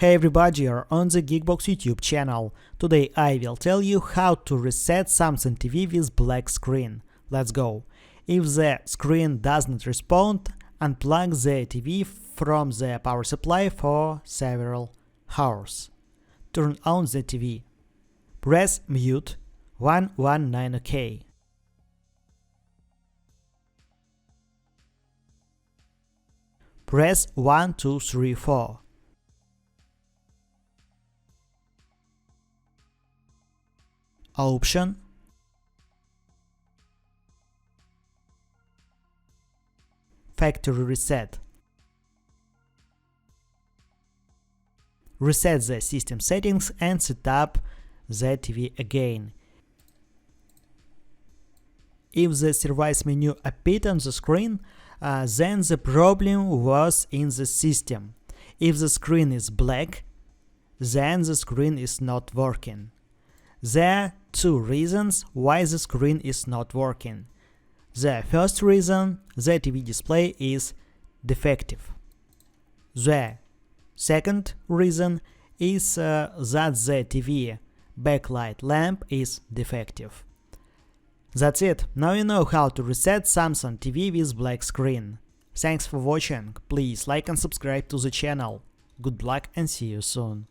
Hey everybody, you're on the GeekBox YouTube channel. Today I will tell you how to reset Samsung TV with black screen. Let's go. If the screen does not respond, unplug the TV from the power supply for several hours. Turn on the TV. Press mute 119 OK. Press 1, 2, 3, 4. Option. Factory reset. Reset the system settings and set up the TV again. If the service menu appeared on the screen, then the problem was in the system. If the screen is black, then the screen is not working. There are two reasons why the screen is not working. The first reason, the TV display is defective. The second reason is that the TV backlight lamp is defective. That's it. Now you know how to reset Samsung TV with black screen. Thanks for watching. Please like and subscribe to the channel. Good luck and see you soon.